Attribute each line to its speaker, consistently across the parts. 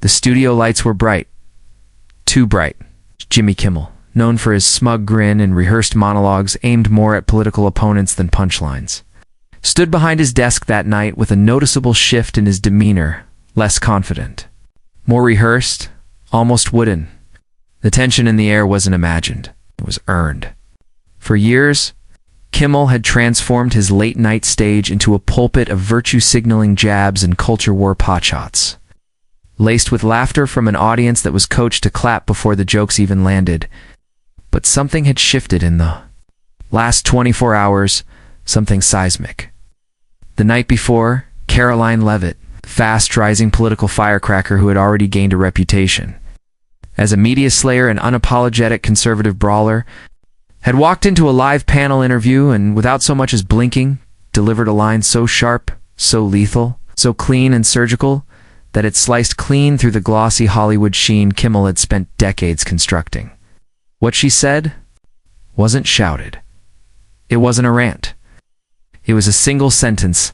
Speaker 1: The studio lights were bright. Too bright. Jimmy Kimmel, known for his smug grin and rehearsed monologues aimed more at political opponents than punchlines, stood behind his desk that night with a noticeable shift in his demeanor, less confident. More rehearsed, almost wooden. The tension in the air wasn't imagined. It was earned. For years, Kimmel had transformed his late-night stage into a pulpit of virtue-signaling jabs and culture war potshots, laced with laughter from an audience that was coached to clap before the jokes even landed. But something had shifted in the last 24 hours, something seismic. The night before, Karoline Leavitt, the fast-rising political firecracker who had already gained a reputation as a media slayer and unapologetic conservative brawler, had walked into a live panel interview and, without so much as blinking, delivered a line so sharp, so lethal, so clean and surgical, that it sliced clean through the glossy Hollywood sheen Kimmel had spent decades constructing. What she said wasn't shouted. It wasn't a rant. It was a single sentence,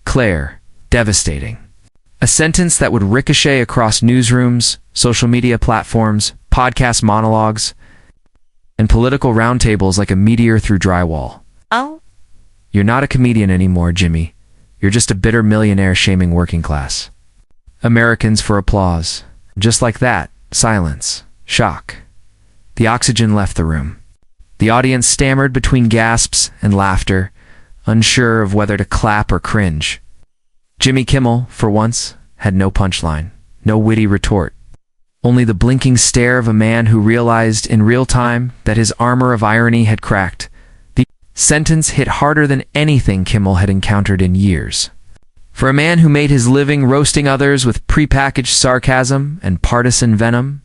Speaker 1: clear, devastating. A sentence that would ricochet across newsrooms, social media platforms, podcast monologues, and political roundtables like a meteor through drywall.
Speaker 2: Oh?
Speaker 1: You're not a comedian anymore, Jimmy. You're just a bitter millionaire shaming working class Americans for applause. Just like that, silence, shock. The oxygen left the room. The audience stammered between gasps and laughter, unsure of whether to clap or cringe. Jimmy Kimmel, for once, had no punchline, no witty retort. Only the blinking stare of a man who realized in real time that his armor of irony had cracked. The sentence hit harder than anything Kimmel had encountered in years. For a man who made his living roasting others with prepackaged sarcasm and partisan venom,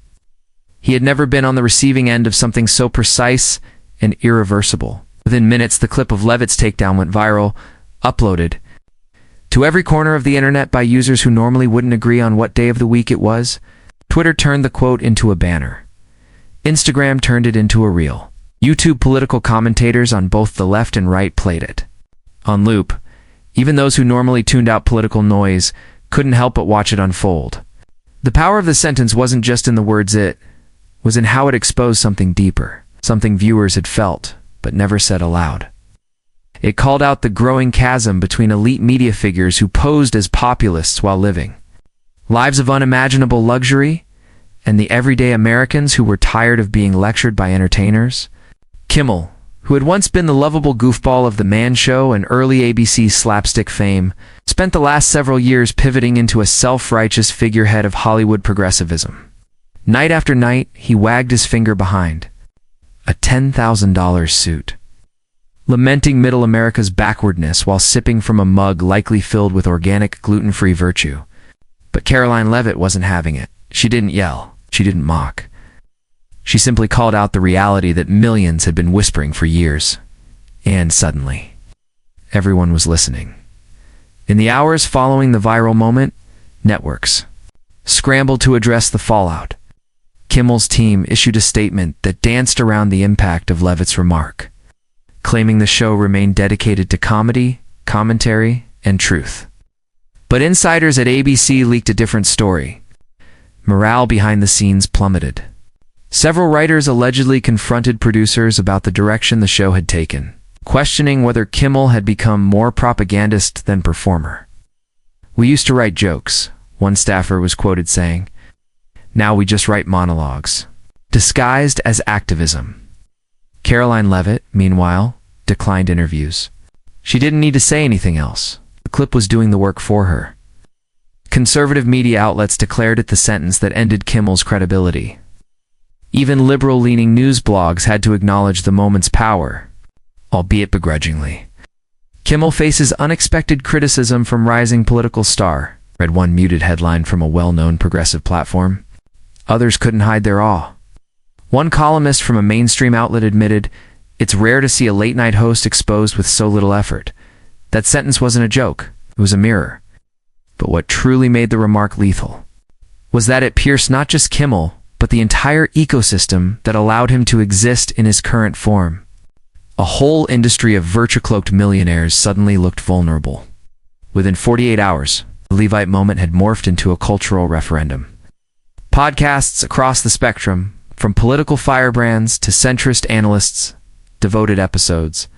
Speaker 1: he had never been on the receiving end of something so precise and irreversible. Within minutes, the clip of Leavitt's takedown went viral, uploaded to every corner of the internet by users who normally wouldn't agree on what day of the week it was. Twitter turned the quote into a banner. Instagram turned it into a reel. YouTube political commentators on both the left and right played it on loop. Even those who normally tuned out political noise couldn't help but watch it unfold. The power of the sentence wasn't just in the words, it was in how it exposed something deeper, something viewers had felt but never said aloud. It called out the growing chasm between elite media figures who posed as populists while living lives of unimaginable luxury, and the everyday Americans who were tired of being lectured by entertainers. Kimmel, who had once been the lovable goofball of The Man Show and early ABC slapstick fame, spent the last several years pivoting into a self-righteous figurehead of Hollywood progressivism. Night after night, he wagged his finger behind a $10,000 suit, lamenting middle America's backwardness while sipping from a mug likely filled with organic gluten-free virtue. But Karoline Leavitt wasn't having it. She didn't yell. She didn't mock. She simply called out the reality that millions had been whispering for years. And suddenly, everyone was listening. In the hours following the viral moment, networks scrambled to address the fallout. Kimmel's team issued a statement that danced around the impact of Leavitt's remark, claiming the show remained dedicated to comedy, commentary, and truth. But insiders at ABC leaked a different story. Morale behind the scenes plummeted. Several writers allegedly confronted producers about the direction the show had taken, questioning whether Kimmel had become more propagandist than performer. "We used to write jokes," one staffer was quoted saying. "Now we just write monologues, disguised as activism." Karoline Leavitt, meanwhile, declined interviews. She didn't need to say anything else. The clip was doing the work for her. Conservative media outlets declared it the sentence that ended Kimmel's credibility. Even liberal-leaning news blogs had to acknowledge the moment's power, albeit begrudgingly. "Kimmel faces unexpected criticism from rising political star," read one muted headline from a well-known progressive platform. Others couldn't hide their awe. One columnist from a mainstream outlet admitted, "It's rare to see a late-night host exposed with so little effort." That sentence wasn't a joke. It was a mirror. But what truly made the remark lethal was that it pierced not just Kimmel, but the entire ecosystem that allowed him to exist in his current form. A whole industry of virtue-cloaked millionaires suddenly looked vulnerable. Within 48 hours, the Leavitt moment had morphed into a cultural referendum. Podcasts across the spectrum, from political firebrands to centrist analysts, devoted episodes.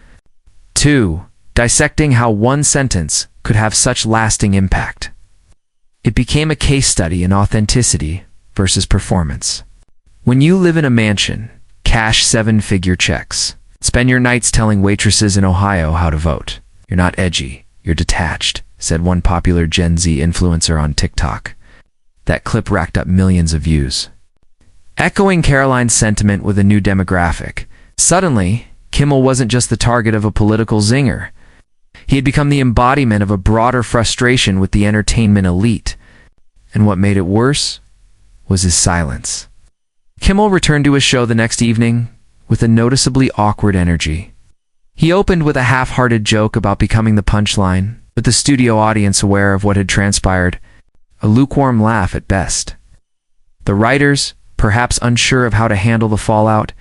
Speaker 1: 2. Dissecting how one sentence could have such lasting impact. It became a case study in authenticity versus performance. When you live in a mansion, cash seven-figure checks, spend your nights telling waitresses in Ohio how to vote. You're not edgy, you're detached, said one popular Gen Z influencer on TikTok. That clip racked up millions of views. Echoing Karoline's sentiment with a new demographic, suddenly, Kimmel wasn't just the target of a political zinger. He had become the embodiment of a broader frustration with the entertainment elite. And what made it worse was his silence. Kimmel returned to his show the next evening with a noticeably awkward energy. He opened with a half-hearted joke about becoming the punchline, with the studio audience aware of what had transpired, a lukewarm laugh at best. The writers, perhaps unsure of how to handle the fallout,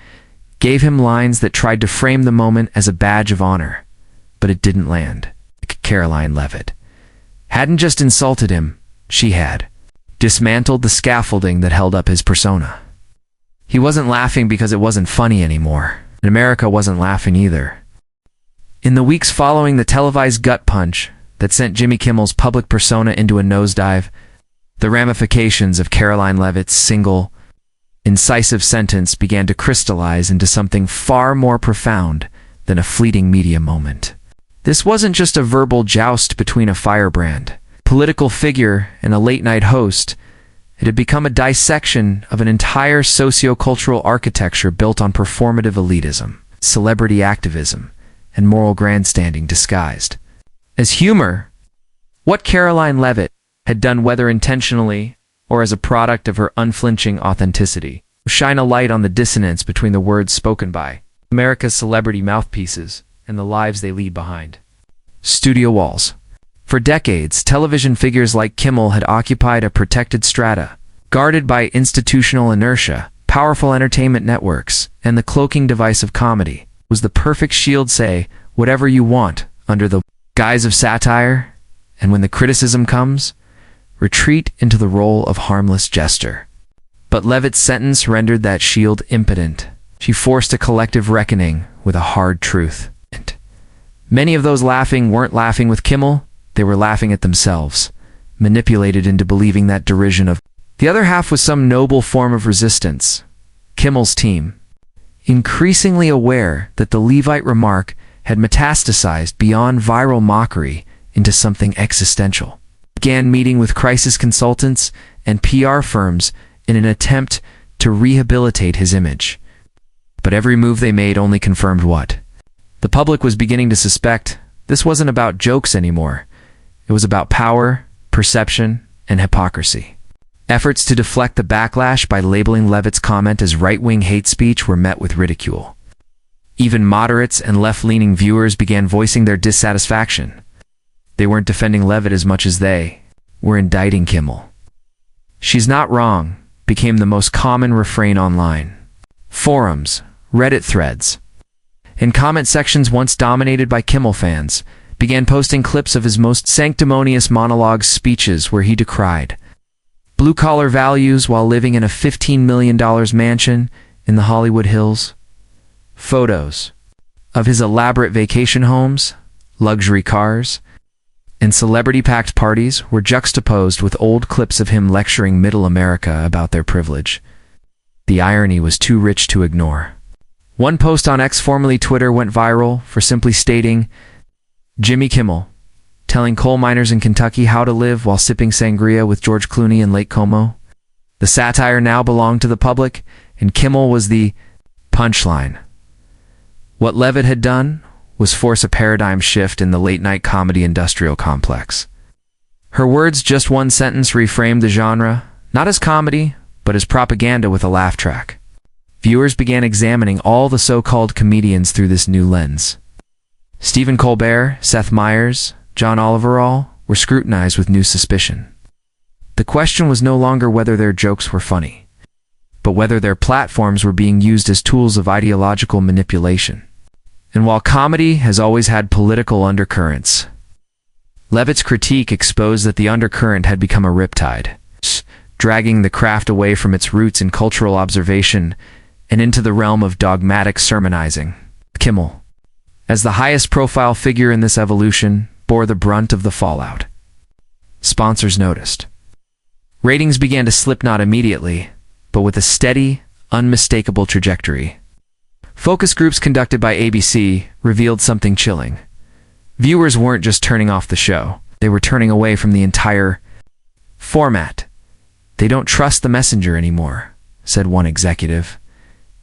Speaker 1: gave him lines that tried to frame the moment as a badge of honor, but it didn't land. Karoline Leavitt hadn't just insulted him, she had dismantled the scaffolding that held up his persona. He wasn't laughing because it wasn't funny anymore, and America wasn't laughing either. In the weeks following the televised gut punch that sent Jimmy Kimmel's public persona into a nosedive, the ramifications of Karoline Leavitt's single, incisive sentence began to crystallize into something far more profound than a fleeting media moment. This wasn't just a verbal joust between a firebrand, political figure, and a late-night host. It had become a dissection of an entire socio-cultural architecture built on performative elitism, celebrity activism, and moral grandstanding disguised as humor. What Karoline Leavitt had done, whether intentionally or as a product of her unflinching authenticity, shine a light on the dissonance between the words spoken by America's celebrity mouthpieces and the lives they lead behind studio walls. For decades, television figures like Kimmel had occupied a protected strata, guarded by institutional inertia, powerful entertainment networks, and the cloaking device of comedy. Was the perfect shield, say whatever you want under the guise of satire, and when the criticism comes, retreat into the role of harmless jester. But Leavitt's sentence rendered that shield impotent. She forced a collective reckoning with a hard truth. Many of those laughing weren't laughing with Kimmel, they were laughing at themselves, manipulated into believing that derision of the other half was some noble form of resistance. Kimmel's team, increasingly aware that the Leavitt remark had metastasized beyond viral mockery into something existential, began meeting with crisis consultants and PR firms in an attempt to rehabilitate his image. But every move they made only confirmed what the public was beginning to suspect. This wasn't about jokes anymore. It was about power, perception, and hypocrisy. Efforts to deflect the backlash by labeling Leavitt's comment as right-wing hate speech were met with ridicule. Even moderates and left-leaning viewers began voicing their dissatisfaction. They weren't defending Leavitt as much as they were indicting Kimmel. "She's not wrong" became the most common refrain online. Forums, Reddit threads, and comment sections once dominated by Kimmel fans began posting clips of his most sanctimonious monologue speeches where he decried blue-collar values while living in a $15 million mansion in the Hollywood Hills. Photos of his elaborate vacation homes, luxury cars, and celebrity-packed parties were juxtaposed with old clips of him lecturing middle America about their privilege. The irony was too rich to ignore. One post on X, formerly Twitter, went viral for simply stating, "Jimmy Kimmel, telling coal miners in Kentucky how to live while sipping sangria with George Clooney in Lake Como." The satire now belonged to the public, and Kimmel was the punchline. What Leavitt had done was force a paradigm shift in the late-night comedy industrial complex. Her words, just one sentence, reframed the genre, not as comedy, but as propaganda with a laugh track. Viewers began examining all the so-called comedians through this new lens. Stephen Colbert, Seth Meyers, John Oliver were scrutinized with new suspicion. The question was no longer whether their jokes were funny, but whether their platforms were being used as tools of ideological manipulation. And while comedy has always had political undercurrents, Leavitt's critique exposed that the undercurrent had become a riptide, dragging the craft away from its roots in cultural observation and into the realm of dogmatic sermonizing. Kimmel, as the highest profile figure in this evolution, bore the brunt of the fallout. Sponsors noticed. Ratings began to slip not immediately, but with a steady, unmistakable trajectory. Focus groups conducted by ABC revealed something chilling. Viewers weren't just turning off the show, they were turning away from the entire format. "They don't trust the messenger anymore," said one executive.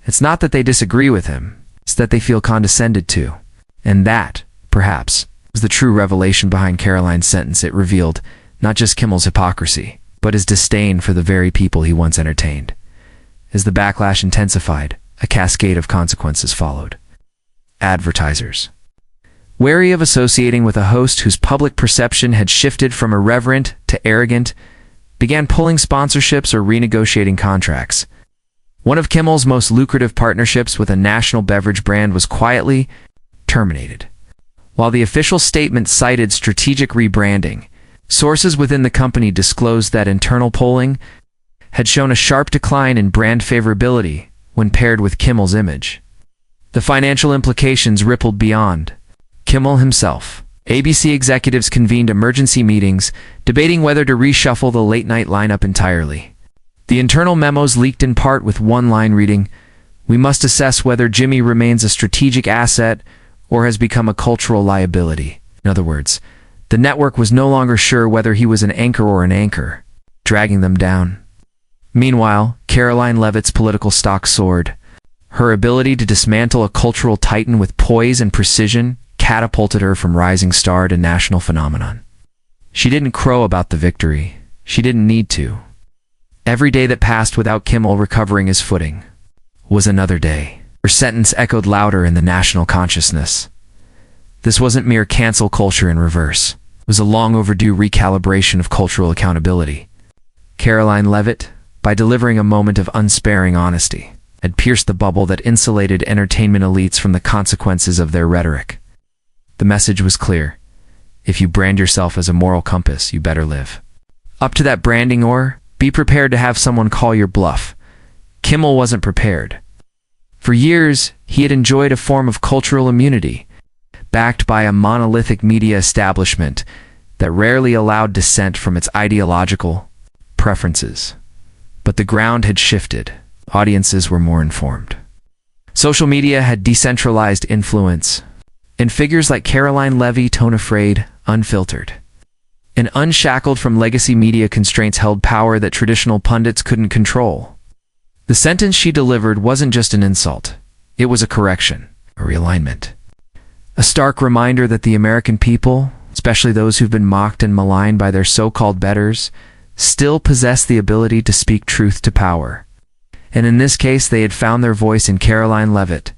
Speaker 1: "It's not that they disagree with him, it's that they feel condescended to." And that, perhaps, was the true revelation behind Karoline's sentence. It revealed not just Kimmel's hypocrisy, but his disdain for the very people he once entertained. As the backlash intensified, a cascade of consequences followed. Advertisers, wary of associating with a host whose public perception had shifted from irreverent to arrogant, began pulling sponsorships or renegotiating contracts. One of Kimmel's most lucrative partnerships with a national beverage brand was quietly terminated. While the official statement cited strategic rebranding, sources within the company disclosed that internal polling had shown a sharp decline in brand favorability when paired with Kimmel's image. The financial implications rippled beyond Kimmel himself. ABC executives convened emergency meetings, debating whether to reshuffle the late-night lineup entirely. The internal memos leaked in part with one line reading, "We must assess whether Jimmy remains a strategic asset or has become a cultural liability." In other words, the network was no longer sure whether he was an anchor or an anchor, dragging them down. Meanwhile, Karoline Leavitt's political stock soared. Her ability to dismantle a cultural titan with poise and precision catapulted her from rising star to national phenomenon. She didn't crow about the victory. She didn't need to. Every day that passed without Kimmel recovering his footing was another day. Her sentence echoed louder in the national consciousness. This wasn't mere cancel culture in reverse. It was a long overdue recalibration of cultural accountability. Karoline Leavitt, by delivering a moment of unsparing honesty, had pierced the bubble that insulated entertainment elites from the consequences of their rhetoric. The message was clear. If you brand yourself as a moral compass, you better live up to that branding, or be prepared to have someone call your bluff. Kimmel wasn't prepared. For years, he had enjoyed a form of cultural immunity, backed by a monolithic media establishment that rarely allowed dissent from its ideological preferences. But the ground had shifted. Audiences were more informed. Social media had decentralized influence, and figures like Karoline Leavitt, unafraid, unfiltered, and unshackled from legacy media constraints held power that traditional pundits couldn't control. The sentence she delivered wasn't just an insult. It was a correction, a realignment. A stark reminder that the American people, especially those who've been mocked and maligned by their so-called betters, still possess the ability to speak truth to power. And in this case, they had found their voice in Karoline Leavitt,